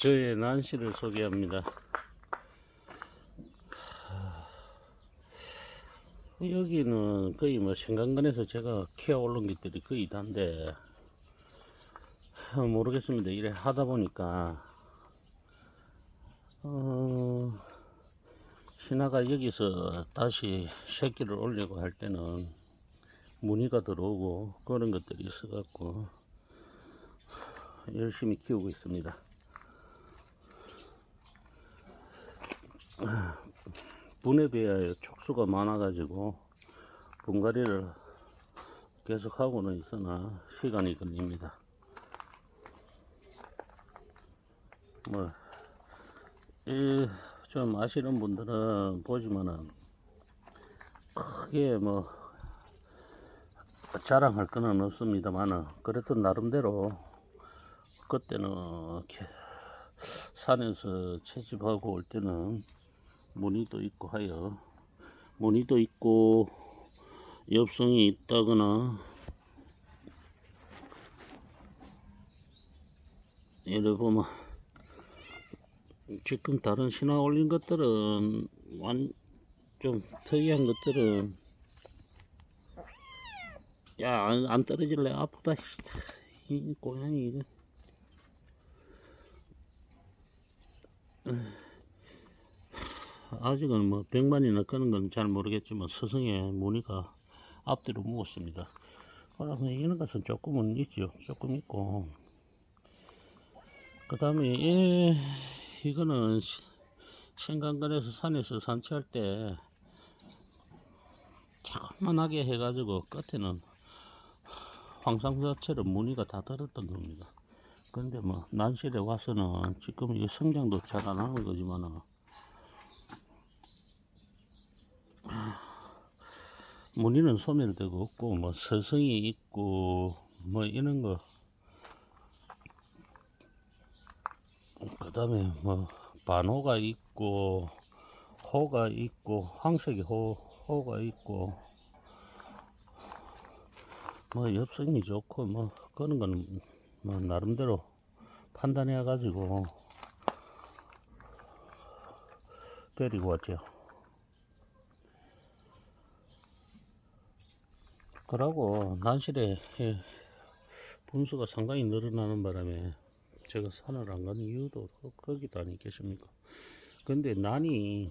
저의 난시를 소개합니다. 여기는 거의 뭐 생강근에서 제가 키워 올린 것들이 거의 다인데 모르겠습니다. 이래 하다 보니까 신하가 여기서 다시 새끼를 올리고 할 때는 무늬가 들어오고 그런 것들이 있어 갖고 열심히 키우고 있습니다. 분에 비하여 촉수가 많아 가지고 분갈이를 계속 하고는 있으나 시간이 걸립니다. 좀 아시는 분들은 보지만은 크게 자랑할 거는 없습니다만은 그래도 나름대로 그때는 산에서 채집하고 올 때는 무늬도 있고 하여 무늬도 있고 엽성이 있다거나 예를 보면 지금 다른 신화 올린 것들은 좀 특이한 것들은 야 안 떨어질래 아프다 이 고양이 이거 아직은 뭐 100만이나 끄는 건 잘 모르겠지만 서성에 무늬가 앞뒤로 묵었습니다. 그러면 이런 것은 조금은 있죠. 조금 있고 그 다음에 이거는 생강근에서 산에서 산책할 때 자그만하게 해가지고 끝에는 황상사처럼 무늬가 다 들었던 겁니다. 근데 뭐 난실에 와서는 지금 이게 성장도 잘 안 하는 거지만은 무늬는 소멸되고 없고 뭐 서성이 있고 뭐 이런 거 그 다음에 뭐 반호가 있고 호가 있고 황색이 호가 있고 뭐 엽성이 좋고 뭐 그런 거는 뭐 나름대로 판단해 가지고 데리고 왔죠. 그러고 난실에 분수가 상당히 늘어나는 바람에 제가 산을 안 가는 이유도 거기도 아니겠습니까? 근데 난이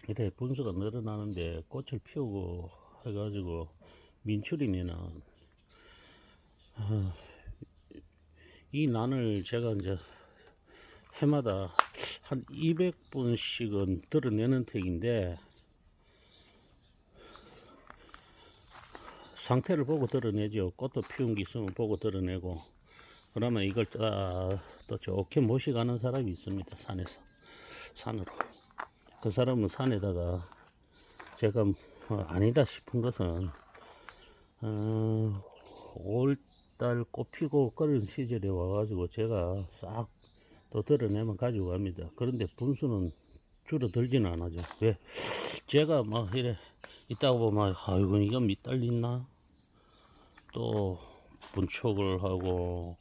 이렇게 분수가 늘어나는데 꽃을 피우고 해가지고 민출이면은 이 난을 제가 이제 해마다 한 200분씩은 드러내는 택인데 상태를 보고 드러내죠. 꽃도 피운 게 있으면 보고 드러내고 그러면 이걸 또 좋게 모시가는 사람이 있습니다. 산으로 그 사람은 산에다가 제가 아니다 싶은 것은 5월달 꽃 피고 그런 시절에 와가지고 제가 싹 또 드러내면 가지고 갑니다. 그런데 분수는 줄어들지는 않아죠. 왜? 제가 막 이래 있다가 보면 아이고 이거 밑달리나 또 분촉을 하고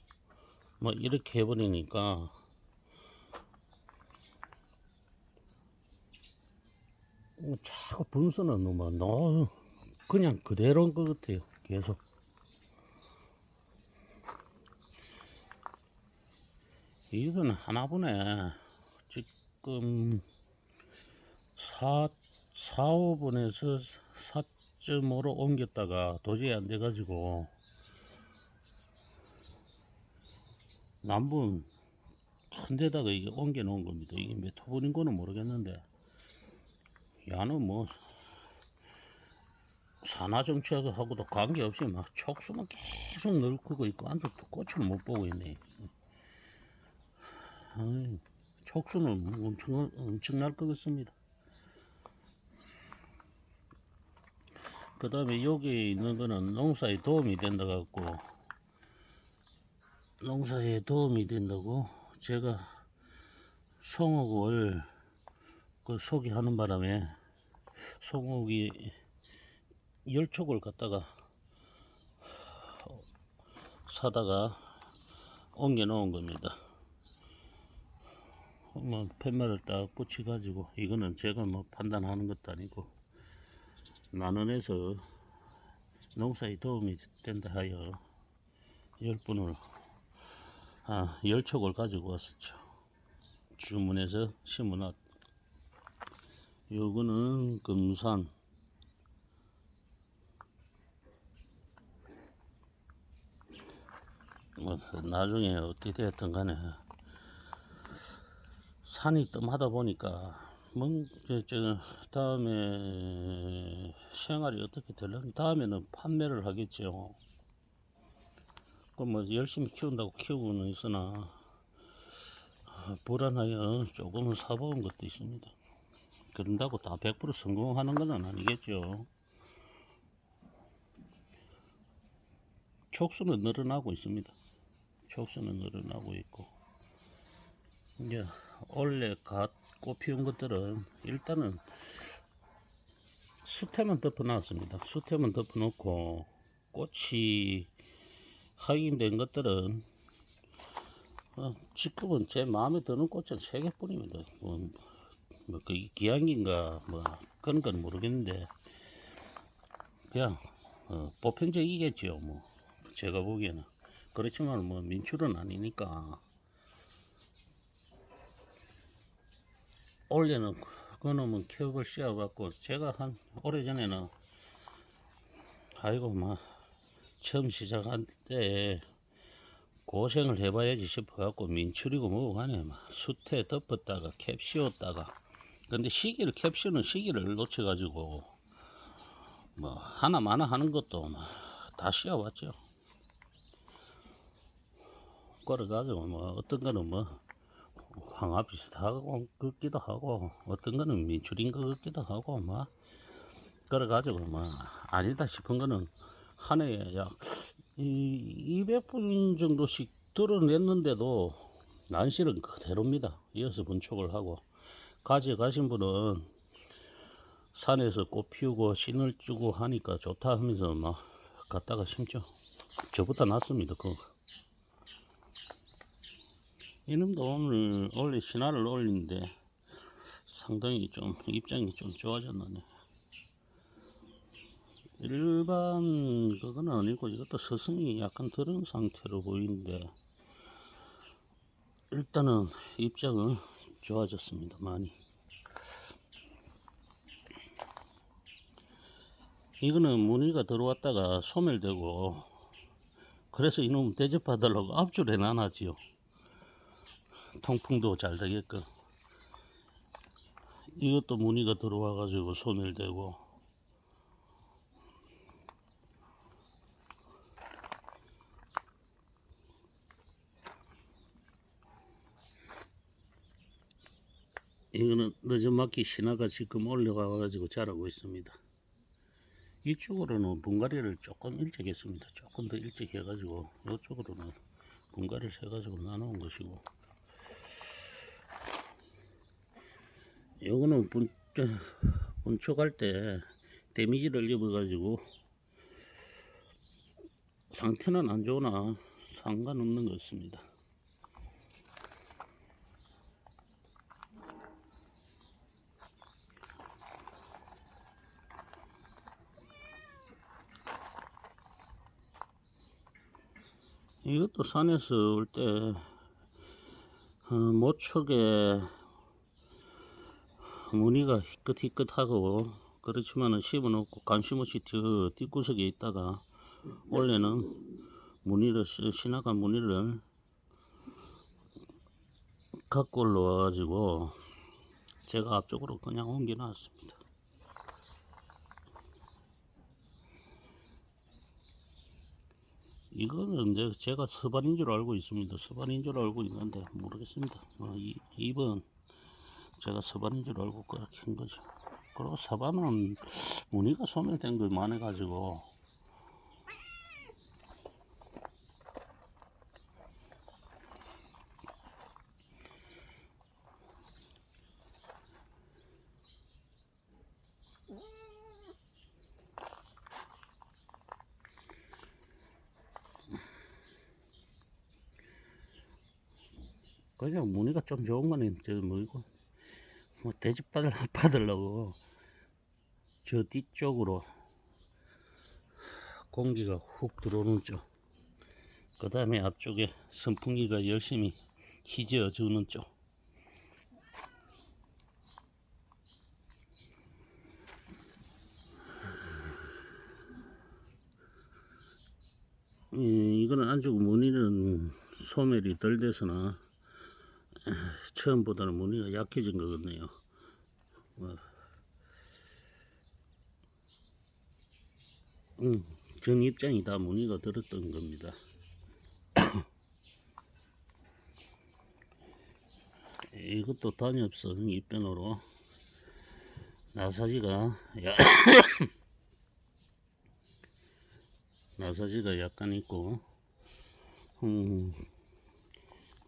뭐 이렇게 해버리니까 자꾸 분수는 너무 그냥 그대로인 것 같아요. 계속 이거는 하나분에 지금 4.5분에서 4.5로 옮겼다가 도저히 안 돼가지고 남분 큰 데다가 이게 옮겨 놓은 겁니다. 이게 몇 호분인 거는 모르겠는데 야는 뭐 산화 정책하고도 관계없이 막 촉수만 계속 늘고 있고 아직도 꽃을 못 보고 있네. 촉수는 엄청날 것 같습니다. 그 다음에 여기 있는 거는 농사에 도움이 된다 갖고 농사에 도움이 된다고 제가 송옥을 소개하는 바람에 송옥이 10촉을 갖다가 사다가 옮겨 놓은 겁니다. 뭐 팻말을 딱 붙여 가지고, 이거는 제가 뭐 판단하는 것도 아니고 나눔해서 농사에 도움이 된다 하여 10분을 10촉을 가지고 왔었죠. 주문해서 심어놨. 요거는 금산 뭐 나중에 어떻게 되었든 간에 산이 뜸하다 보니까 저 다음에 생활이 어떻게 되려면 다음에는 판매를 하겠죠. 그 뭐 열심히 키운다고 키우고는 있으나 불안하여 조금은 사본 것도 있습니다. 그런다고 다 100% 성공하는 건 아니겠죠. 촉수는 늘어나고 있습니다. 촉수는 늘어나고 있고, 이제 원래 꽃 피운 것들은 일단은 수태만 덮어 놨습니다. 수태만 덮어 놓고 꽃이 확인된 것들은 지금은 제 마음에 드는 꽃은 3개뿐입니다. 그게 기한기인가 뭐 그런 건 모르겠는데 그냥 보편적이겠죠. 뭐 제가 보기에는. 그렇지만 뭐 민출은 아니니까. 올해는 그놈은 캡을 씌워갖고 제가 한 오래전에는 아이고 막 처음 시작할 때 고생을 해봐야지 싶어갖고 민출이고 뭐고 간에 막 수태 덮었다가 캡 씌웠다가, 근데 캡 씌우는 시기를 놓쳐가지고 뭐 하나마나 하는 것도 다 씌워봤죠. 그래가지고 뭐 어떤 거는 뭐 황화 비슷하고 같기도 하고 어떤 거는 민출인 것 같기도 하고 뭐 그래가지고 뭐 아니다 싶은 거는 한 해에 약 200분 정도씩 드러냈는데도 난실은 그대로입니다. 이어서 분촉을 하고, 가져가신 분은 산에서 꽃 피우고 신을 주고 하니까 좋다 하면서 막 갖다가 심죠. 저보다 낫습니다. 이놈도 오늘 원래 신화를 올리는데 상당히 좀 입장이 좀 좋아졌네. 일반 그건 아니고 이것도 스승이 약간 들은 상태로 보이는데 일단은 입장은 좋아졌습니다. 많이. 이거는 무늬가 들어왔다가 소멸되고, 그래서 이놈 대접받으려고 앞줄에 놔놨지요. 통풍도 잘 되게끔. 이것도 무늬가 들어와 가지고 소멸되고, 이거는 늦은막기 신화가 지금 올라가 가지고 자라고 있습니다. 이쪽으로는 분갈이를 조금 일찍 했습니다. 조금 더 일찍 해가지고 이쪽으로는 분갈이를 해가지고 나눠온 것이고, 요거는 분촉할 때 데미지를 입어가지고 상태는 안 좋으나 상관없는 것 같습니다. 이것도 산에서 올 때 모촉에 무늬가 희끗희끗하고 그렇지만은 심어놓고 관심 없이 저 뒷구석에 있다가 원래는 무늬를 신화가 무늬를 갖고 올라와 가지고 제가 앞쪽으로 그냥 옮겨 놨습니다. 이거는 이제 제가 서반인 줄 알고 있습니다. 서반인 줄 알고 있는데 모르겠습니다. 이번 제가 서반인 줄 알고 그렇게 한 거죠. 그리고 서반은 무늬가 소멸된 걸 많이 가지고 그냥 무늬가 좀 좋은 거는 저 뭐이고 뭐 돼지 받으려고 저 뒤쪽으로 공기가 훅 들어오는 쪽, 그 다음에 앞쪽에 선풍기가 열심히 휘저어 주는 쪽. 이거는 안쪽 무늬는 소멸이 덜 돼서나 처음보다는 무늬가 약해진 것 같네요. 전 입장이 다 무늬가 들었던 겁니다. 이것도 단엽성 입변으로 나사지가 나사지가 약간 있고,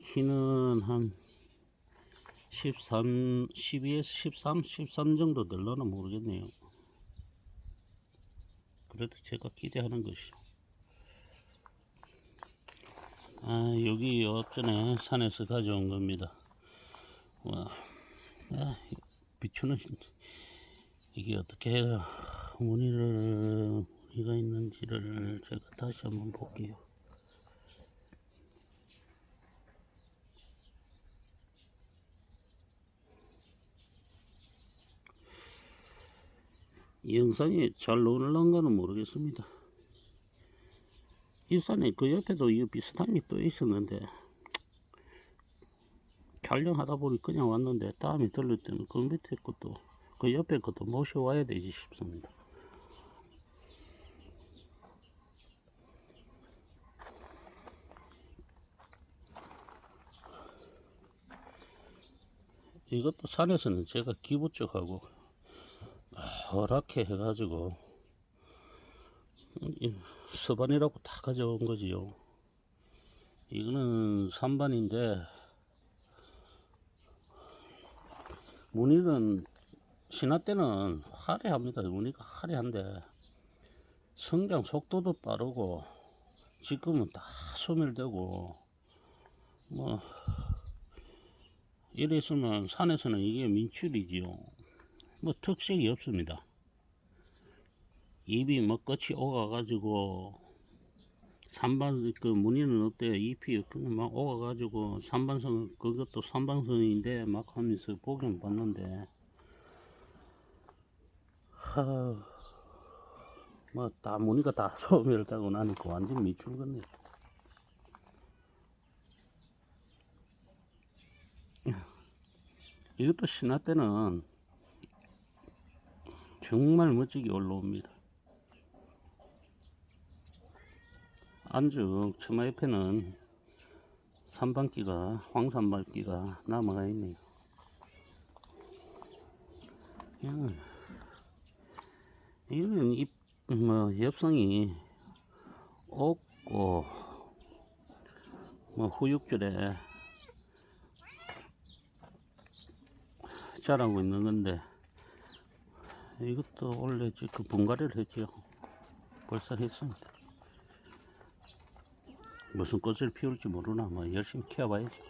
키는 한 13, 12에서 13 정도 될려나 모르겠네요. 그래도 제가 기대하는 것이죠. 여기 옆전에 산에서 가져온 겁니다. 와, 비추는 이게 어떻게 무늬가 있는지를 제가 다시 한번 볼게요. 이 영상이 잘 올라온가는 모르겠습니다. 이 산에 그 옆에도 이 비슷한 게 또 있었는데 촬영하다 보니 그냥 왔는데 다음에 들릴 때는 그 밑에 것도 그 옆에 것도 모셔와야 되지 싶습니다. 이것도 산에서는 제가 기부 쪽하고 허락해 해가지고 서반이라고 다 가져온 거지요. 이거는 3반인데 무늬는 신화 때는 화려합니다. 무늬가 화려한데 성장 속도도 빠르고 지금은 다 소멸되고 뭐 이래 있으면 산에서는 이게 민출이지요. 뭐 특색이 없습니다. 잎이 뭐 끝이 오가가지고 산반 그 무늬는 어때요? 잎이 그냥 막 오가가지고 산반성 그것도 산반성인데 막 하면서 복용 받는데 뭐 다 무늬가 다 소멸되고 나니까 완전 미출 같네. 이것도 신화 때는 정말 멋지게 올라옵니다. 안쪽 처마 옆에는 산반기가 황산발기가 남아가 있네요. 이거는 뭐 엽성이 없고 뭐 후육줄에 자라고 있는 건데 이것도 원래 지금 분갈이를 했죠. 벌써 했습니다. 무슨 꽃을 피울지 모르나 뭐 열심히 키워봐야지.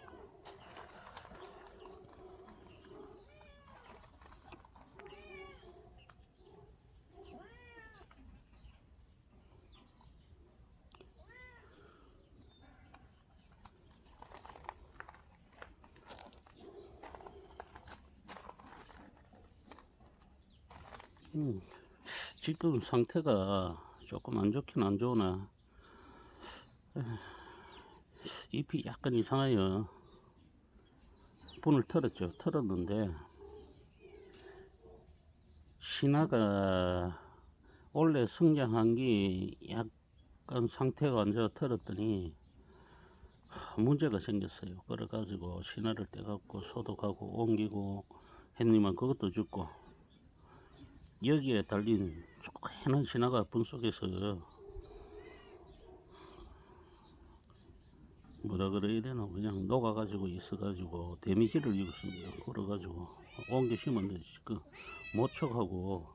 지금 상태가 조금 안 좋긴 안 좋으나 잎이 약간 이상해요. 분을 털었죠. 털었는데 신화가 원래 성장한 게 약간 상태가 안 좋아 털었더니 문제가 생겼어요. 그래가지고 신화를 떼갖고 소독하고 옮기고 했니만 그것도 죽고 여기에 달린 조그마한 신화가 분 속에서 뭐라 그래야 되나 그냥 녹아가지고 있어가지고 데미지를 입었습니다. 그래가지고 옮겨 심었는데 그 모촉하고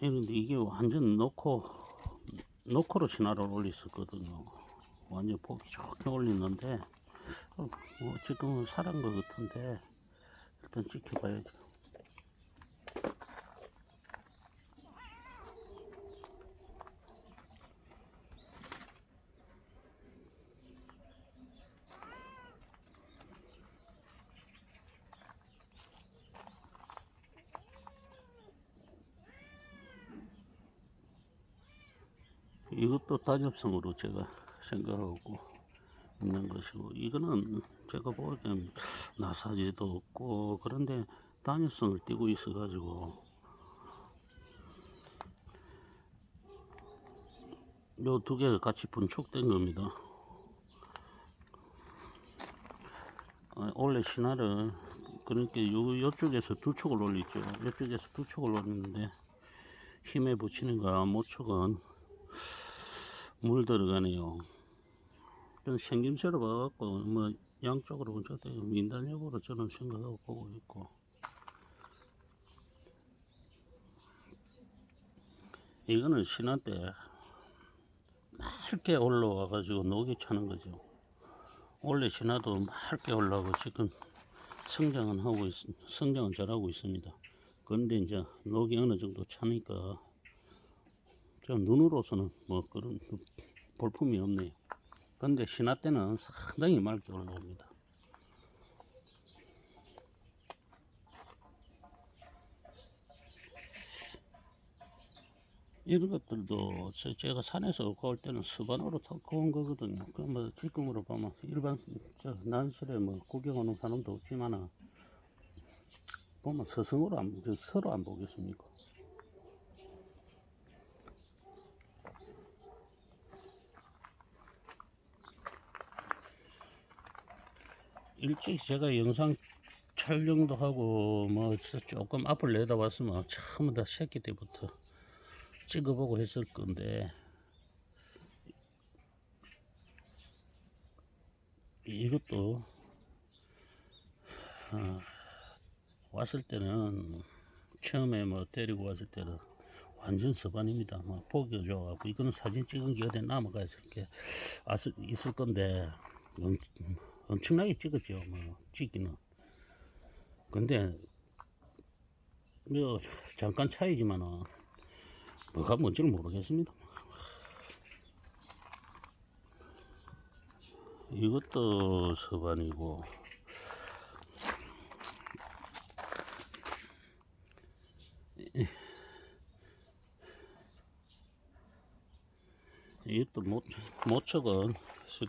이런데 이게 완전 노코로 신화를 올렸었거든요. 완전 보기 좋게 올렸는데 뭐 지금은 살은 것 같은데 일단 지켜봐야죠. 이것도 단엽성으로 제가 생각하고 있는 것이고, 이거는 제가 보기엔 나사지도 없고 그런데 단엽성을 띠고 있어 가지고 요 두 개가 같이 분촉된 겁니다. 원래 신화를 그러니까 요쪽에서 두 촉을 올리죠. 요쪽에서 두 촉을 올리는데 힘에 붙이는 거 모촉은 물 들어가네요. 생김새로 봐갖고 뭐 양쪽으로 저도 민단협으로 저는 생각하고 보고 있고, 이거는 신화 때 맑게 올라와 가지고 녹이 차는 거죠. 원래 신화도 맑게 올라오고 지금 성장은 잘하고 있습니다. 그런데 이제 녹이 어느 정도 차니까 좀 눈으로서는 뭐 그런 볼품이 없네요. 근데 신화 때는 상당히 맑게 올라옵니다. 이런 것들도 제가 산에서 갖고 올 때는 수반으로 갖고 온 거거든요. 그 뭐 지금으로 보면 일반 난실에 뭐 구경 오는 사람도 없지만 보면 서성으로 서로 안 보겠습니까? 일찍 제가 영상 촬영도 하고 뭐 조금 앞을 내다봤으면 처음 다 새끼 때부터 찍어보고 했을 건데, 이것도 왔을 때는 처음에 뭐 데리고 왔을 때는 완전 서반입니다. 뭐 보기가 좋아갖고 이거는 사진 찍은 게 어디 남아가 있을 건데 엄청나게 찍었죠. 뭐 찍기는. 근데 뭐 잠깐 차이지만은 뭐가 뭔지를 모르겠습니다. 이것도 서반이고 이것도 모척은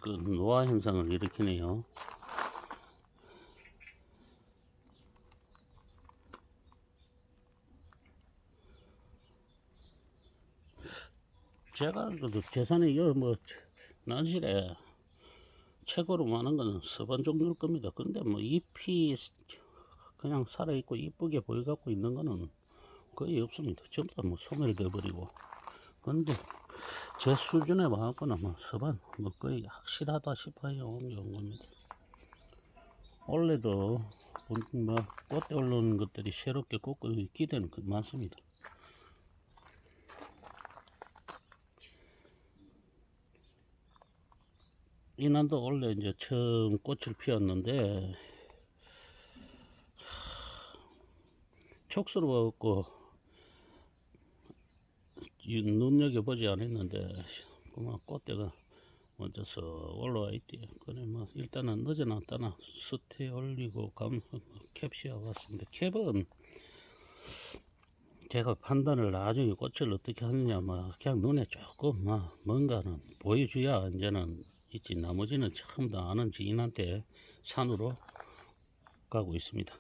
그 노화 현상을 일으키네요. 제가 재산에 뭐 난실에 최고로 많은 거는 서반 종류일 겁니다. 근데 뭐 잎이 그냥 살아있고 이쁘게 보여갖고 있는 거는 거의 없습니다. 전부 다 뭐 소멸돼 버리고. 근데 제 수준에 와갖고는 뭐 서반 뭐 거의 확실하다 싶어요. 이런 겁니다. 원래도 뭐 꽃대 올라오는 것들이 새롭게 꽂고 기대는 많습니다. 이난도 원래 이제 처음 꽃을 피웠는데 촉스러워갖고 눈여겨보지 않았는데 그만 꽃대가 먼저서 올라와 있대요. 그래 뭐 일단은 늦어놨다나 수태 올리고 캡시아 왔습니다. 캡은 제가 판단을 나중에 꽃을 어떻게 하느냐 뭐 그냥 눈에 조금 뭔가는 보여줘야 이제는 있지. 나머지는 처음 다 아는 지인한테 산으로 가고 있습니다.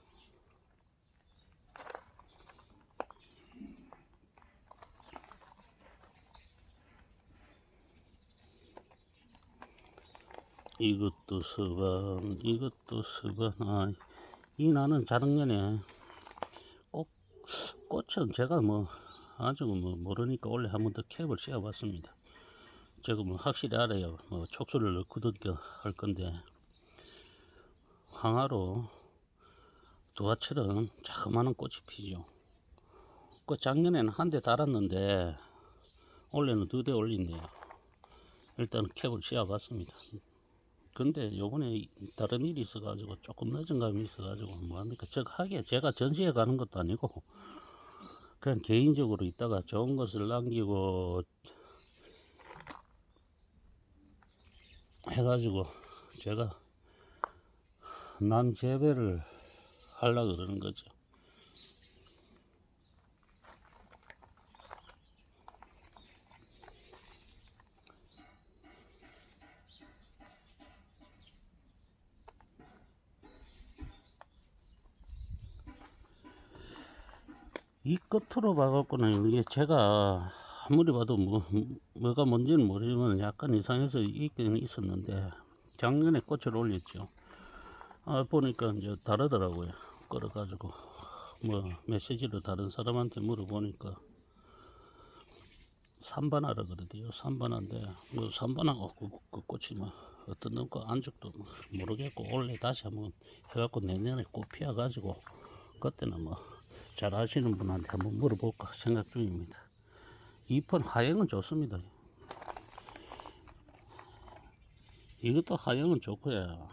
이것도 서반, 이것도 서반. 이 나는 작년에 꽃은 제가 뭐 아주 뭐 모르니까 원래 한 번 더 캡을 씌워봤습니다. 제가 뭐 확실히 알아요. 뭐 촉수를 넣고든가 할 건데, 황화로 도화처럼 자그마한 꽃이 피죠. 그 작년에는 한 대 달았는데 올해는 2대 올린대요. 일단 캡을 씌워봤습니다. 근데 요번에 다른 일이 있어가지고 조금 늦은 감이 있어가지고 뭐합니까? 제가 전시회 가는 것도 아니고 그냥 개인적으로 있다가 좋은 것을 남기고 해가지고 제가 난 재배를 하려고 그러는 거죠. 이 끝으로 봐갖고는 이게 제가 아무리 봐도 뭐가 뭔지는 모르지만 약간 이상해서 있긴 있었는데 작년에 꽃을 올렸죠. 보니까 이제 다르더라고요. 끌어가지고 뭐 메시지로 다른 사람한테 물어보니까 산바나라 그러대요. 산바나인데 뭐 산바나가 그 꽃이 뭐 어떤 놈거 안죽도 모르겠고 올해 다시 한번 해갖고 내년에 꽃 피어가지고 그때는 뭐 잘 아시는 분한테 한번 물어볼까 생각 중입니다. 잎은 하영은 좋습니다. 이것도 하영은 좋고요.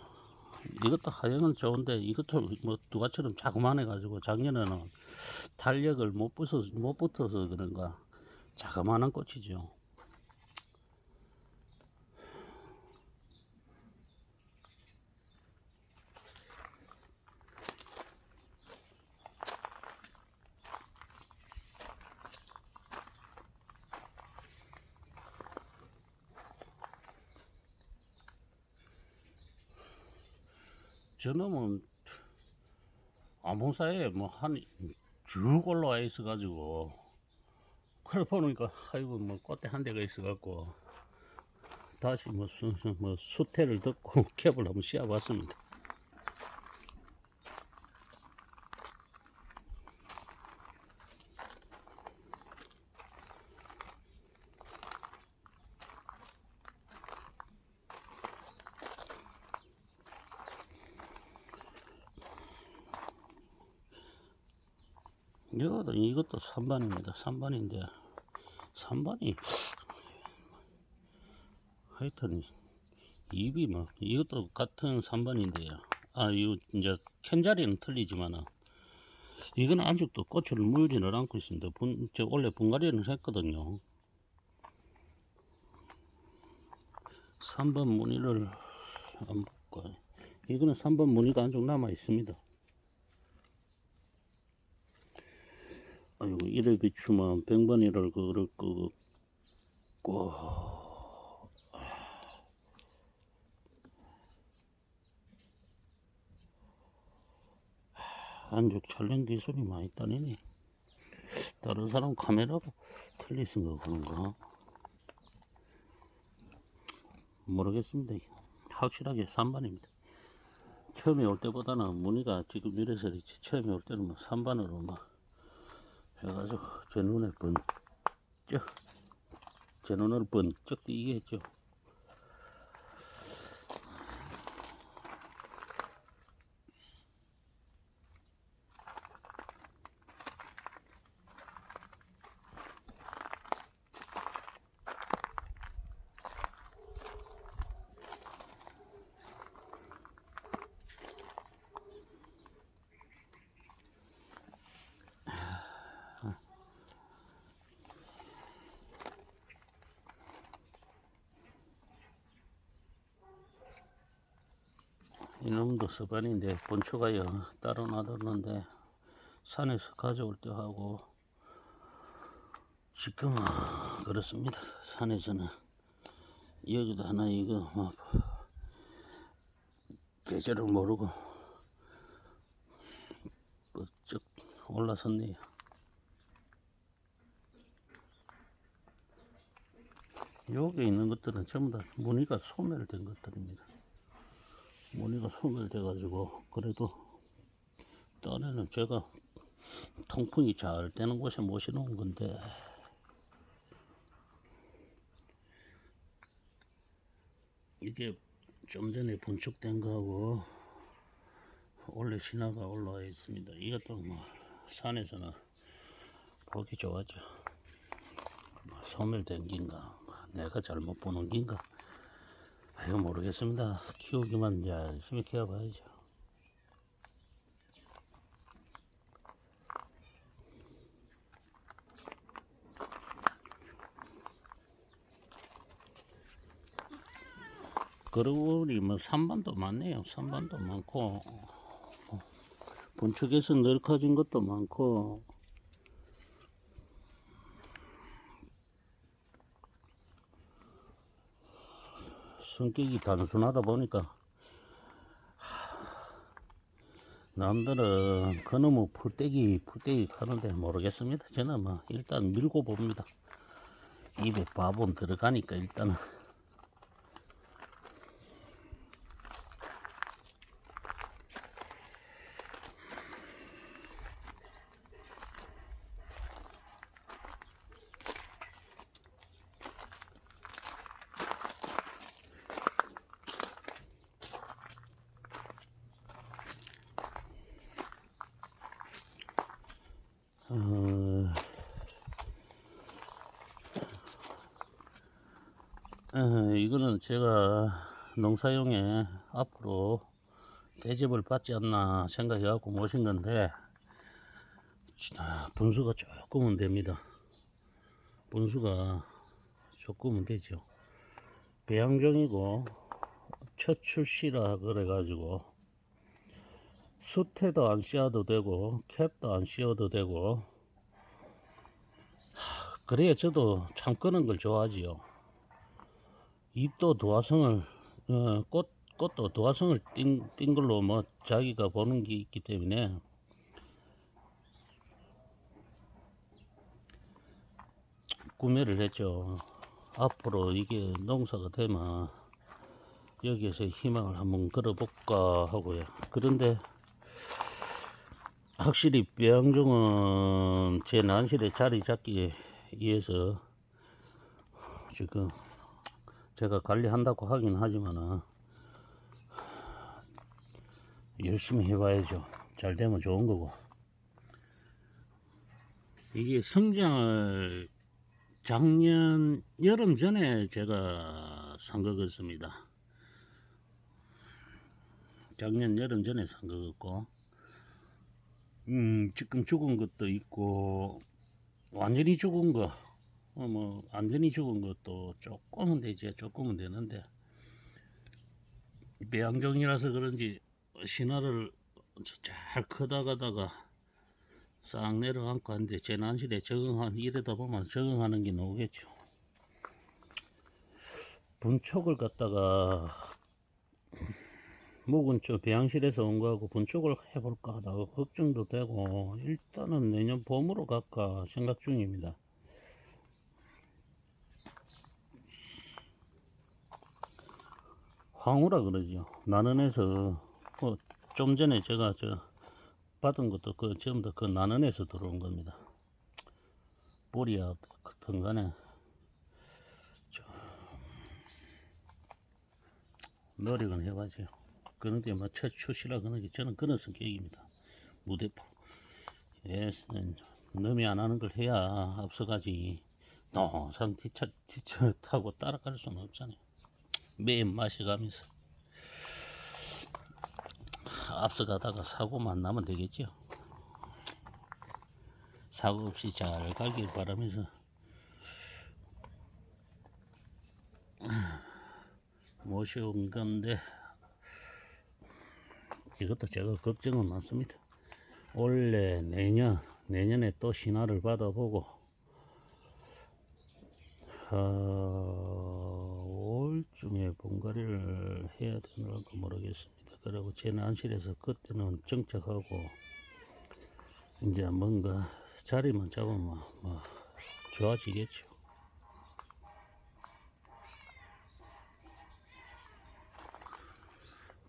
이것도 하영은 좋은데 이것도 뭐 누가처럼 자그만해 가지고 작년에는 탄력을 못 붙어서 그런가 자그만한 꽃이죠. 저놈은 암봉사에 뭐 한 쭉 올라와 있어 가지고 그래 보니까 아이고 뭐 꽃대 한 대가 있어 갖고 다시 뭐 수태를 듣고 캡을 한번 씌워봤습니다. 이것도 3반입니다. 3반인데 3반이 하여튼 입이 뭐 이것도 같은 3반인데요. 이거 이제 캔 자리는 틀리지만은 이건 아직도 꽃을 물지는 않고 있습니다. 저 원래 분갈이를 했거든요. 3번 무늬를 안 볼까요? 이거는 3번 무늬가 안쪽 남아 있습니다. 아이고 이래 비추면 100번이를 그럴 거고 안쪽 촬영 기술이 많이 따르네. 다른 사람 카메라로 틀리신가 그런가 모르겠습니다. 확실하게 3반입니다. 처음에 올 때보다는 무늬가 지금 이래서 그렇지 처음에 올 때는 뭐 3반으로 막 해가지고 제 눈에 번쩍 제 눈을 번쩍 띄게 했죠. 이놈도 서반인데 본초가요 따로 놔뒀는데 산에서 가져올 때 하고 지금은 그렇습니다. 산에서는 여기도 하나 이거 뭐 계절을 모르고 번쩍 올라섰네요. 여기 있는 것들은 전부 다 무늬가 소멸된 것들입니다. 무늬가 소멸돼 가지고 그래도 딴에는 제가 통풍이 잘 되는 곳에 모셔놓은 건데 이게 좀 전에 분축된 거하고 원래 신화가 올라와 있습니다. 이것도 뭐 산에서는 보기 좋아죠. 소멸된 긴가 내가 잘못 보는 긴가 이거 모르겠습니다. 키우기만 열심히 키워봐야죠. 그러고 우리 뭐 산반도 많네요. 산반도 많고 본축에서 넓어진 것도 많고 성격이 단순하다 보니까 남들은 그놈의 풀떼기 하는데 모르겠습니다. 저는 뭐 일단 밀고 봅니다. 입에 밥은 들어가니까 일단은. 이거는 제가 농사용에 앞으로 대접을 받지 않나 생각해 갖고 모신 건데 분수가 조금은 됩니다. 분수가 조금은 되죠. 배양종이고 첫 출시라 그래 가지고 수태도 안 씌워도 되고 캡도 안 씌워도 되고 그래야 저도 참 끄는 걸 좋아하지요. 잎도 도화성을 꽃도 도화성을 띈 걸로 뭐 자기가 보는 게 있기 때문에 구매를 했죠. 앞으로 이게 농사가 되면 여기에서 희망을 한번 걸어볼까 하고요. 그런데 확실히 배양종은 제 난실에 자리 잡기 위해서 지금 제가 관리한다고 하긴 하지만은 열심히 해봐야죠. 잘 되면 좋은 거고. 이게 성장을 작년 여름 전에 제가 산 거였습니다. 작년 여름 전에 산 거였고, 지금 죽은 것도 있고 완전히 죽은 거, 뭐 완전히 죽은 것도 조금은 되지, 조금은 되는데 배양종이라서 그런지 신화를 잘 크다가다가 싹 내려앉고 하는데 제 난실에 이러다 보면 적응하는 게 나오겠죠. 분촉을 갖다가 묵은 저 배양실에서 온 거하고 분촉을 해볼까 하다가 걱정도 되고 일단은 내년 봄으로 갈까 생각 중입니다. 황후라 그러죠. 나는에서 좀 전에 제가 받은 것도 전부 다 그 나는에서 들어온 겁니다. 뿌리야 같은 간에 노력은 해봐죠. 그런데 뭐 첫 출시라 그런 게 저는 그런 성격입니다. 무대포. 너미 안 하는 걸 해야 앞서가지. 노상 뒤차 타고 따라갈 수는 없잖아요. 매일 마셔가면서 앞서가다가 사고만 나면 되겠죠. 사고 없이 잘 가길 바라면서 모셔온 건데 이것도 제가 걱정은 많습니다. 올해 내년에 또 신화를 받아보고 5월쯤에 분갈이를 해야 되는가 모르겠습니다. 그리고 제 난실에서 그때는 정착하고 이제 뭔가 자리만 잡으면 뭐 좋아지겠죠.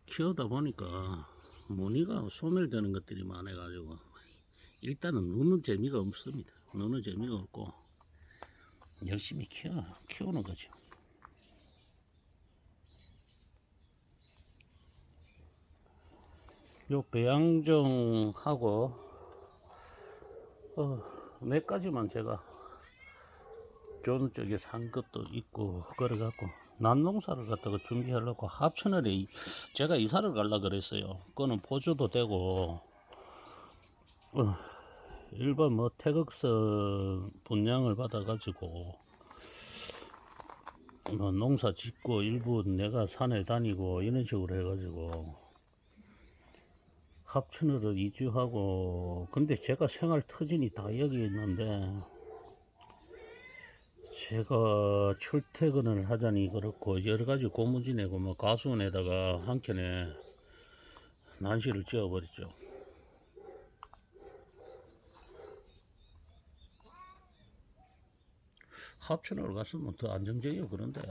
키우다 보니까 무늬가 소멸되는 것들이 많아가지고 일단은 노는 재미가 없습니다. 노는 재미가 없고 열심히 키우는 거죠. 요 배양종하고 몇 가지만 제가 좋은 쪽에 산 것도 있고 그래갖고 난농사를 갖다가 준비하려고 합천을에 제가 이사를 가려 그랬어요. 그거는 보조도 되고 일반 뭐 태극성 분양을 받아가지고 뭐 농사 짓고 일부 내가 산에 다니고 이런 식으로 해가지고 합천으로 이주하고, 근데 제가 생활 터전이 다 여기 있는데 제가 출퇴근을 하자니 그렇고 여러가지 고무지 내고 뭐 가수원에다가 한켠에 난시를 지어버렸죠. 합천으로 갔으면 더 안정적이고, 그런데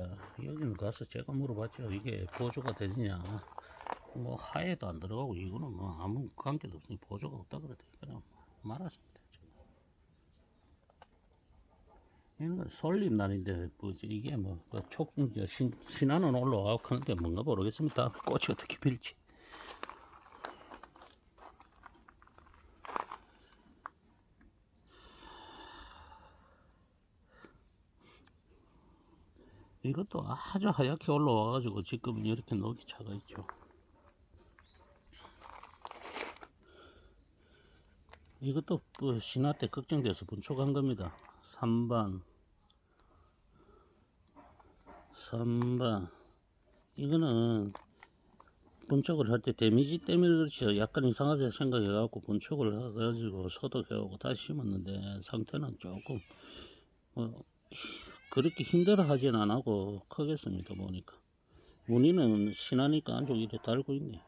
여기는 가서 제가 물어봤죠. 이게 보조가 되느냐. 뭐 하에도 안 들어가고 이거는 뭐 아무 관계도 없으니 보조가 없다 그러더니 그냥 말았습니다. 이건 설립 날인데 뭐지 이게 뭐 신안은 올라가고 하는데 뭔가 모르겠습니다. 꽃이 어떻게 필지. 이것도 아주 하얗게 올라와 가지고 지금 이렇게 녹이 차가 있죠. 이것도 뭐 신화 때 걱정돼서 분촉한 겁니다. 3반 이거는 분촉을 할 때 데미지 때문에 그렇죠. 약간 이상하게 생각해 갖고 분촉을 해가지고 소독해 오고 다시 심었는데 상태는 조금 그렇게 힘들어 하진 안 하고 크겠습니다. 보니까 무늬는 신하니까 안쪽 이렇게 달고 있네.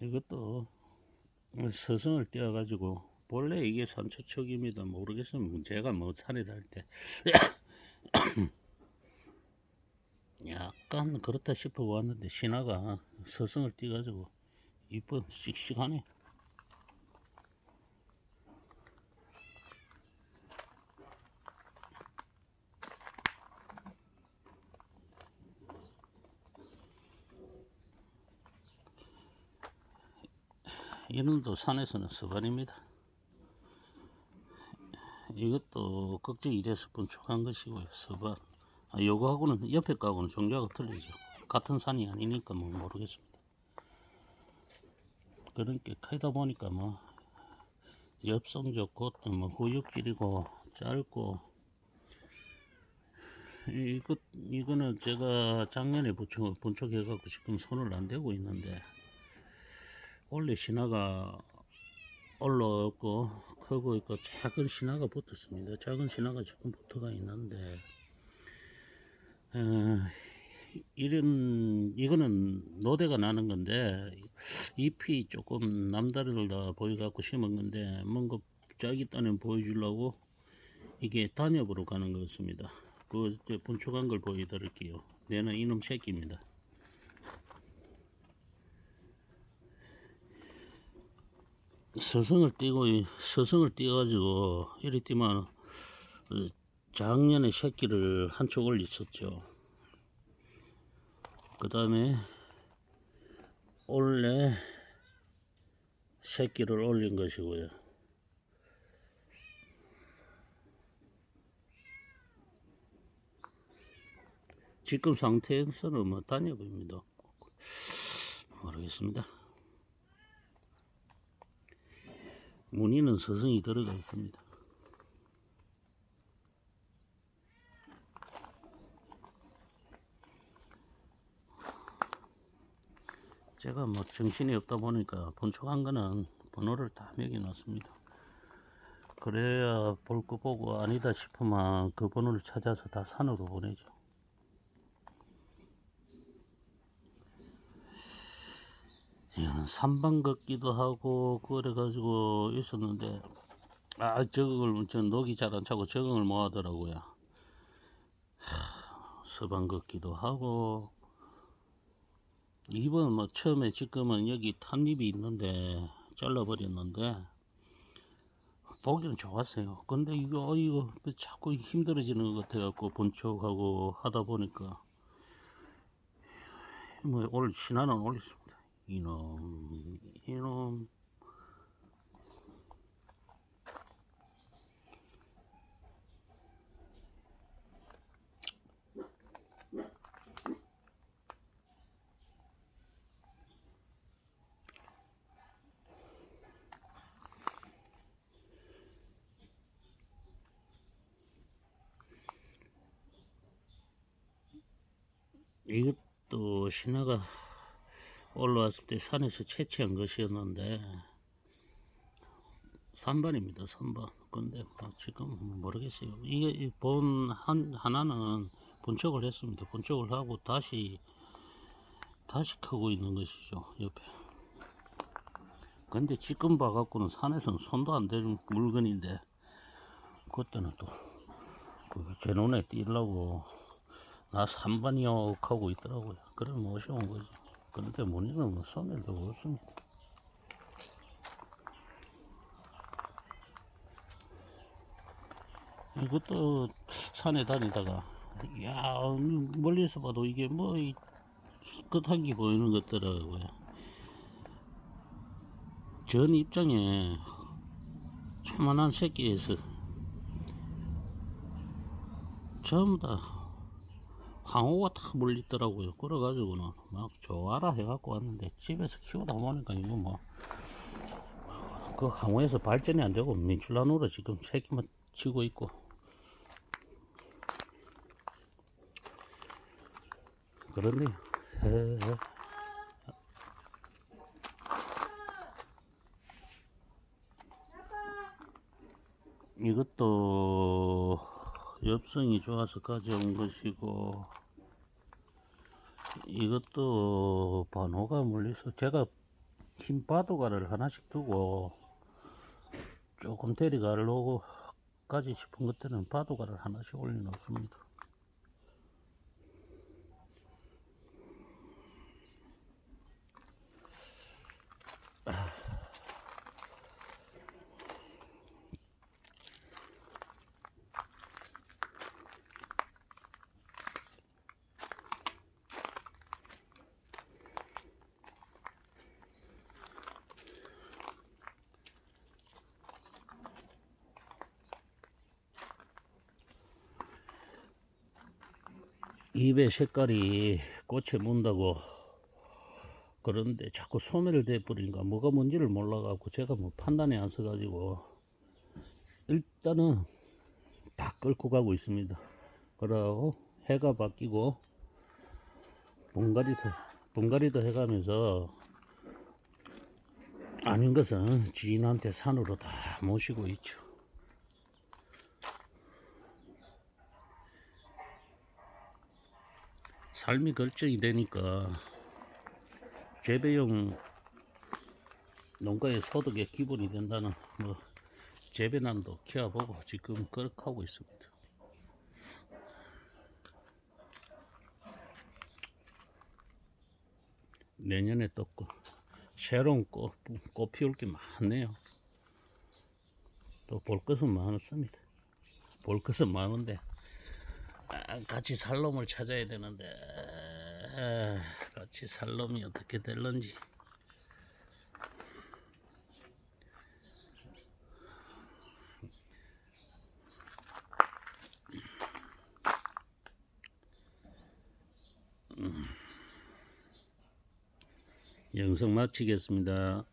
이것도 서성을 띄어 가지고 본래 이게 산초척입니다. 모르겠으면 제가 뭐 산에 살 때 약간 그렇다 싶어 왔는데 신화가 서성을 띄어 가지고 이쁜 씩씩하네. 이놈도 산에서는 서반입니다. 이것도 걱정이 돼서 분촉한 것이고요. 서반. 요거하고는 옆에 거하고는 종류가 틀리죠. 같은 산이 아니니까 뭐 모르겠습니다. 그러니까 크다 보니까 뭐 엽성 좋고 또 뭐 후육질이고 짧고, 이거는 제가 작년에 분촉해갖고 지금 손을 안 대고 있는데 원래 신화가 올라왔고 크고 있고 작은 신화가 붙었습니다. 작은 신화가 지금 붙어가 있는데 이거는 노대가 나는 건데 잎이 조금 남다르다 보여갖고 심은 건데 뭔가 자기 딴에 보여주려고 이게 단엽으로 가는 것 같습니다. 그 분촉한 걸 보여드릴게요. 얘는 이놈 새끼입니다. 서성을 띄어가지고 이리 띄면 작년에 새끼를 한쪽 올렸었죠. 그 다음에 올해 새끼를 올린 것이고요. 지금 상태에서는 뭐 단엽입니다. 모르겠습니다. 무늬는 서성이 들어가 있습니다. 제가 뭐 정신이 없다 보니까 분촉한 거는 번호를 다 매겨놨습니다. 그래야 볼 거 보고 아니다 싶으면 그 번호를 찾아서 다 산으로 보내죠. 이건 산방 걷기도 하고 그래가지고 있었는데 적응을 녹이 잘 안 차고 적응을 못 하더라고요. 서방 걷기도 하고 이번 뭐 처음에 지금은 여기 탄잎이 있는데 잘라버렸는데 보기는 좋았어요. 근데 이거 자꾸 힘들어지는 것 같아갖고 번쩍하고 하다 보니까 뭐 오늘 신화는 올렸습니다. 이놈 이것도 신화가 올라왔을 때 산에서 채취한 것이었는데 3번입니다. 3번. 근데 뭐 지금 모르겠어요. 이게 하나는 번쩍을 했습니다. 번쩍을 하고 다시 크고 있는 것이죠. 옆에. 근데 지금 봐갖고는 산에서는 손도 안 대는 물건인데 그때는 또 그게 제 눈에 띄려고 나 3번이요 하고 있더라고요. 그래 모셔온 거지. 그런데 문의는 뭐 소멸도 없습니다. 이것도 산에 다니다가 야 멀리서 봐도 이게 뭐 끝한 게 보이는 것더라고요. 전 입장에 조만한 새끼에서 전부 다 황호가 다 물리더라고요. 그래가지고는 막 좋아라 해갖고 왔는데 집에서 키우다 보니까 이거 뭐 그 황호에서 발전이 안 되고 민출란으로 지금 새끼만 치고 있고. 그런데 이것도 엽성이 좋아서 가져온 것이고 이것도 반호가 물려서 제가 흰 바둑알을 하나씩 두고 조금 데려가려고 까지 싶은 것들은 바둑알을 하나씩 올려놓습니다. 잎의 색깔이 꽃에 문다고 그런데 자꾸 소멸돼 버리니까 뭐가 뭔지를 몰라가지고 제가 뭐 판단이 안 서가지고 일단은 다 끌고 가고 있습니다. 그러고 해가 바뀌고 분갈이도 해가면서 아닌 것은 지인한테 산으로 다 모시고 있죠. 삶이 결정이 되니까 재배용 농가의 소득에 기본이 된다는 뭐 재배난도 키워보고 지금 그렇게 하고 있습니다. 내년에 또 새로운 꽃 피울 게 많네요. 또 볼 것은 많습니다. 볼 것은 많은데 같이 살 놈을 찾아야 되는데 같이 살 놈이 어떻게 될런지. 영상 마치겠습니다.